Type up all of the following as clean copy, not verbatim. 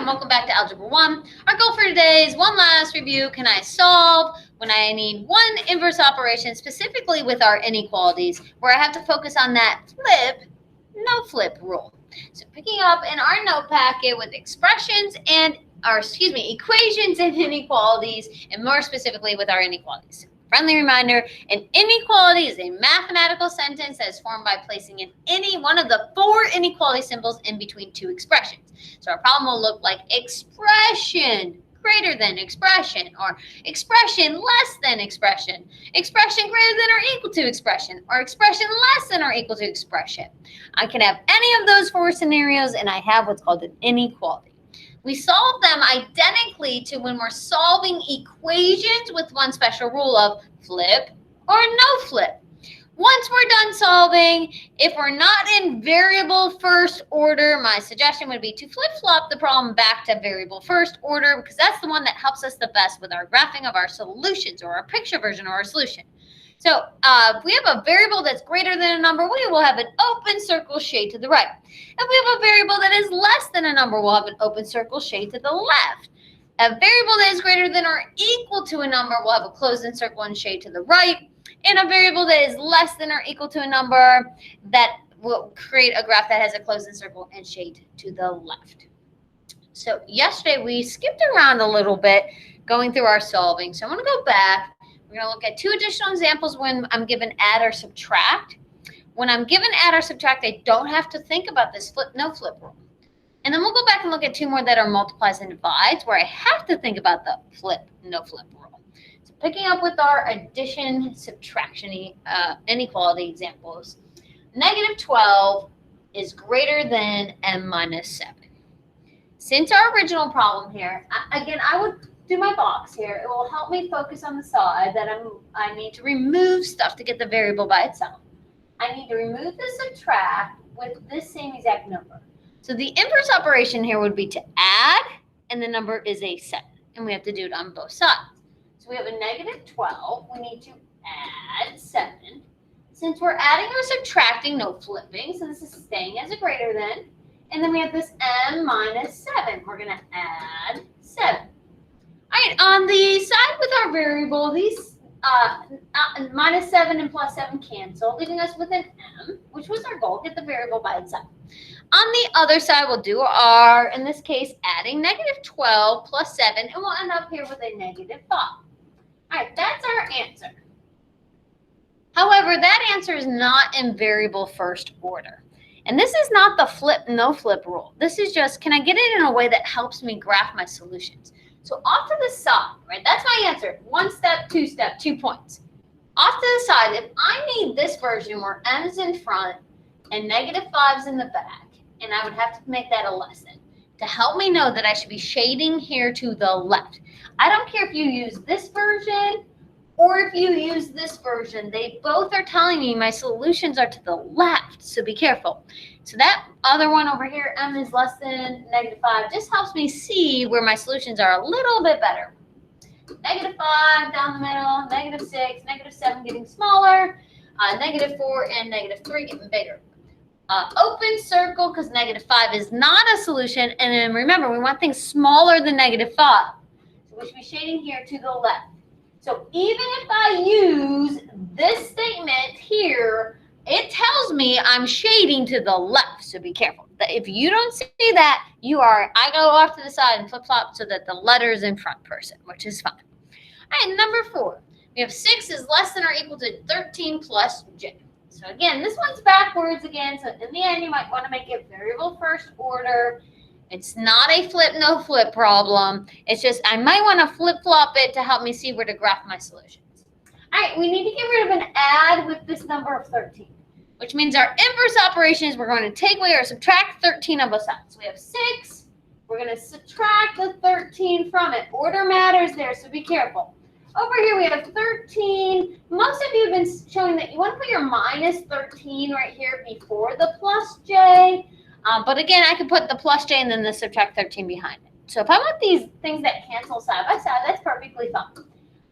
and welcome back to Algebra 1. Our goal for today is one last review. Can I solve when I need one inverse operation, specifically with our inequalities, where I have to focus on that flip, no flip rule. So picking up in our note packet with equations and inequalities, and more specifically with our inequalities. Friendly reminder, an inequality is a mathematical sentence that is formed by placing in any one of the four inequality symbols in between two expressions. So our problem will look like expression greater than expression, or expression less than expression, expression greater than or equal to expression, or expression less than or equal to expression. I can have any of those four scenarios, and I have what's called an inequality. We solve them identically to when we're solving equations with one special rule of flip or no flip. Once we're done solving, if we're not in variable first order, my suggestion would be to flip-flop the problem back to variable first order, because that's the one that helps us the best with our graphing of our solutions, or our picture version of our solution. So if we have a variable that's greater than a number, we will have an open circle shade to the right. If we have a variable that is less than a number, we'll have an open circle shade to the left. A variable that is greater than or equal to a number will have a closed-in circle and shade to the right. And a variable that is less than or equal to a number, that will create a graph that has a closed-in circle and shade to the left. So yesterday we skipped around a little bit going through our solving. So I want to go back. We're going to look at two additional examples when I'm given add or subtract. When I'm given add or subtract, I don't have to think about this flip, no flip rule. And then we'll go back and look at two more that are multiplies and divides, where I have to think about the flip, no flip rule. So picking up with our addition, subtraction, inequality examples, negative 12 is greater than m minus 7. Since our original problem here, again, I would do my box here. It will help me focus on the side that I need to remove stuff to get the variable by itself. I need to remove the subtract with this same exact number. So the inverse operation here would be to add, and the number is a 7. And we have to do it on both sides. So we have a negative 12. We need to add 7. Since we're adding or subtracting, no flipping, so this is staying as a greater than. And then we have this m minus 7. We're going to add 7. All right, on the side with our variable, these minus 7 and plus 7 cancel, leaving us with an m, which was our goal, get the variable by itself. On the other side, we'll do our, in this case, adding negative 12 plus 7, and we'll end up here with a negative 5. All right, that's our answer. However, that answer is not in variable first order. And this is not the flip, no flip rule. This is just, can I get it in a way that helps me graph my solutions? So off to the side, right? That's my answer. 1 step, 2 step, 2 points. Off to the side, if I need this version where m is in front and negative 5 is in the back, and I would have to make that a lesson to help me know that I should be shading here to the left. I don't care if you use this version or if you use this version. They both are telling me my solutions are to the left, so be careful. So that other one over here, m is less than negative 5, just helps me see where my solutions are a little bit better. Negative 5 down the middle, negative 6, negative 7 getting smaller, negative 4 and negative 3 getting bigger. Open circle, because negative 5 is not a solution, and then remember, we want things smaller than negative 5. So we should be shading here to the left. So even if I use this statement here, it tells me I'm shading to the left, so be careful. If you don't see that, I go off to the side and flip-flop so that the letter is in front person, which is fine. All right, number 4. We have 6 is less than or equal to 13 plus j. So again, this one's backwards again, so in the end, you might want to make it variable first order. It's not a flip, no flip problem. It's just I might want to flip-flop it to help me see where to graph my solutions. All right, we need to get rid of an add with this number of 13, which means our inverse operation is we're going to take away or subtract 13 on both sides. So we have 6. We're going to subtract the 13 from it. Order matters there, so be careful. Over here we have 13. Most of you have been showing that you want to put your minus 13 right here before the plus j. But again, I could put the plus j and then the subtract 13 behind it. So if I want these things that cancel side by side, that's perfectly fine.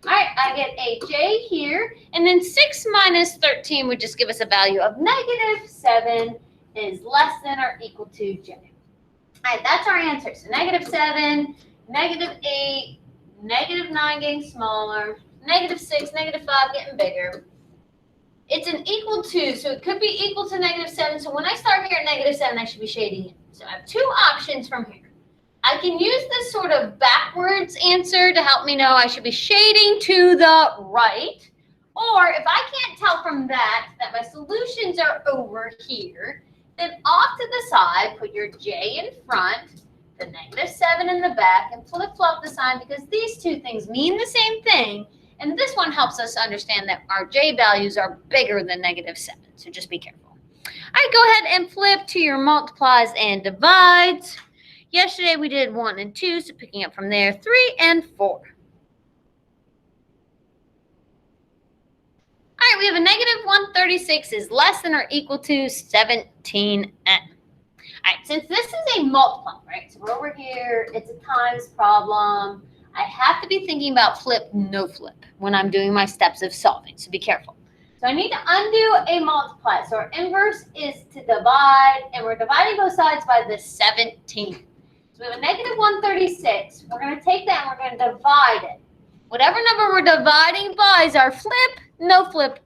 All right, I get a j here, and then 6 minus 13 would just give us a value of negative 7 is less than or equal to j. All right, that's our answer. So -7, -8, -9 getting smaller, -6, -5 getting bigger. It's an equal to, so it could be equal to -7. So when I start here at -7, I should be shading it. So I have two options from here. I can use this sort of backwards answer to help me know I should be shading to the right. Or if I can't tell from that my solutions are over here, then off to the side, put your J in front, the -7 in the back, and flip-flop the sign because these two things mean the same thing. And this one helps us understand that our J values are bigger than -7. So just be careful. All right, go ahead and flip to your multiplies and divides. Yesterday we did 1 and 2, so picking up from there, 3 and 4. All right, we have a -136 is less than or equal to 17n. All right, since this is a multiply, right? So we're over here, it's a times problem. I have to be thinking about flip, no flip when I'm doing my steps of solving, so be careful. So I need to undo a multiply. So our inverse is to divide, and we're dividing both sides by the 17. So we have a -136. We're going to take that and we're going to divide it. Whatever number we're dividing by is our flip, no flip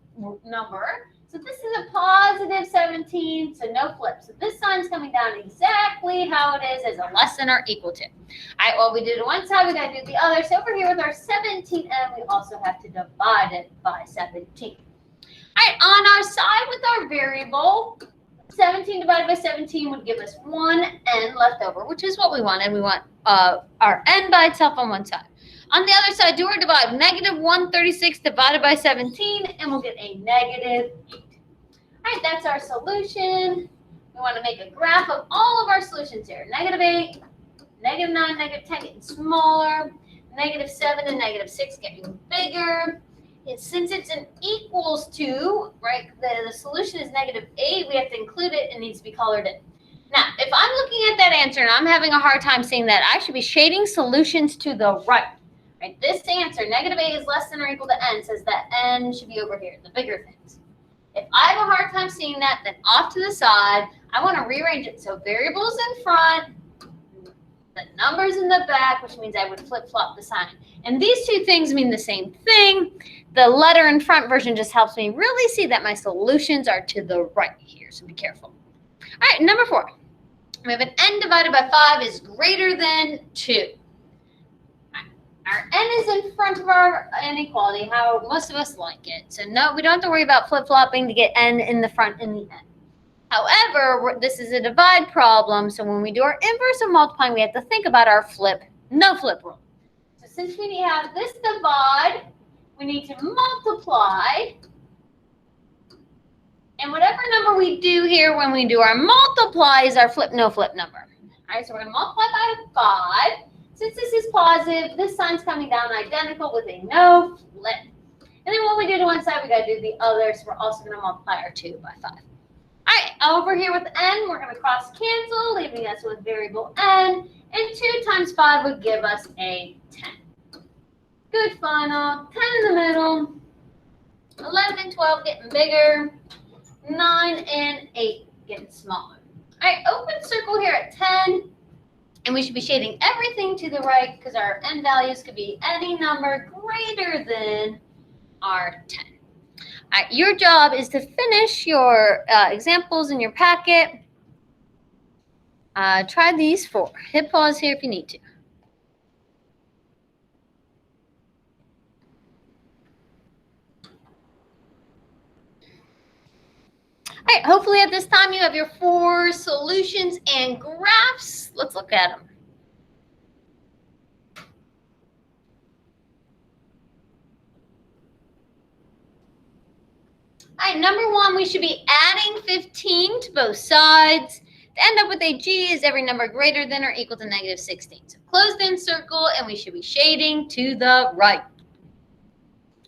number. So this is a +17, so no flip. So this sign's coming down exactly how it is as a less than or equal to. All right, well, we did it one side, we got to do the other. So over here with our 17n, we also have to divide it by 17. All right, on our side with our variable, 17 divided by 17 would give us 1n left over, which is what we wanted. We want our n by itself on one side. On the other side, do our divide. -136 divided by 17, and we'll get a -8. All right, that's our solution. We want to make a graph of all of our solutions here. -8, -9, -10 getting smaller, -7 and -6 getting bigger. Since it's an equals to, right, the solution is -8, we have to include it. It needs to be colored in. Now, if I'm looking at that answer and I'm having a hard time seeing that, I should be shading solutions to the right. Right? This answer, -8 is less than or equal to n, says that n should be over here, the bigger things. If I have a hard time seeing that, then off to the side, I want to rearrange it. So variables in front, the numbers in the back, which means I would flip-flop the sign. And these two things mean the same thing. The letter in front version just helps me really see that my solutions are to the right here, so be careful. All right, number 4. We have an n divided by 5 is greater than 2. Our n is in front of our inequality, how most of us like it. So no, we don't have to worry about flip-flopping to get n in the front and the end. However, this is a divide problem, so when we do our inverse of multiplying, we have to think about our flip, no flip rule. So since we have this divide, we need to multiply. And whatever number we do here when we do our multiply is our flip, no flip number. All right, so we're going to multiply by 5. Since this is positive, this sign's coming down identical with a no flip. And then when we do to one side, we got to do the other. So we're also going to multiply our 2 by 5. All right, over here with n, we're going to cross cancel, leaving us with variable n. And 2 times 5 would give us a 10. Good final. 10 in the middle. 11 and 12 getting bigger. 9 and 8 getting smaller. All right, open circle here at 10. And we should be shading everything to the right because our n values could be any number greater than our 10. All right, your job is to finish your examples in your packet. Try these 4. Hit pause here if you need to. All right, hopefully at this time you have your 4 solutions and graphs. Let's look at them. All right, number 1, we should be adding 15 to both sides. To end up with a G is every number greater than or equal to -16. So closed in circle, and we should be shading to the right.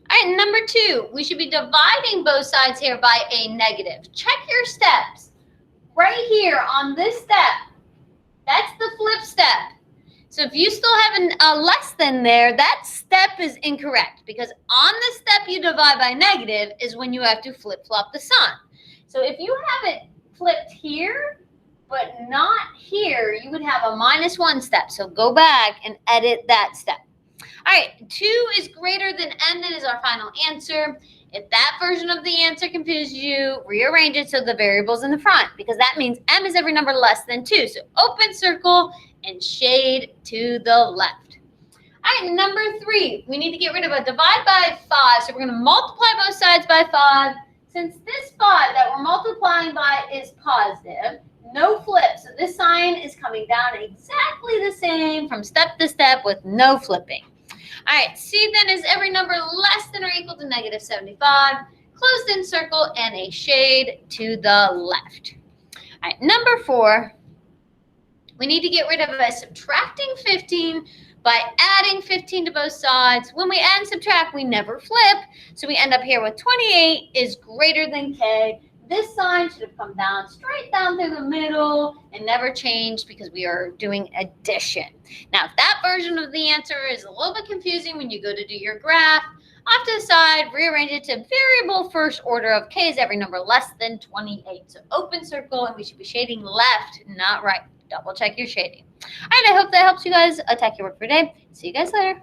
All right, number 2, we should be dividing both sides here by a negative. Check your steps. Right here on this step, that's the flip step. So if you still have a less than there, that step is incorrect because on the step you divide by negative is when you have to flip-flop the sign. So if you have it flipped here, but not here. You would have a -1 step. So go back and edit that step. All right, 2 is greater than n, that is our final answer. If that version of the answer confuses you, rearrange it so the variable's in the front, because that means m is every number less than 2. So open circle and shade to the left. All right, number 3, we need to get rid of a divide by 5. So we're going to multiply both sides by 5. Since this 5 that we're multiplying by is positive, no flip. So this sign is coming down exactly the same from step to step with no flipping. All right, C then is every number less than or equal to -75, closed in circle, and a shade to the left. All right, number 4, we need to get rid of a subtracting 15 by adding 15 to both sides. When we add and subtract, we never flip, so we end up here with 28 is greater than K. This sign should have come down straight down through the middle and never changed because we are doing addition. Now, if that version of the answer is a little bit confusing when you go to do your graph, off to the side, rearrange it to variable first order of K is every number less than 28. So open circle, and we should be shading left, not right. Double check your shading. All right, I hope that helps you guys attack your work for today. See you guys later.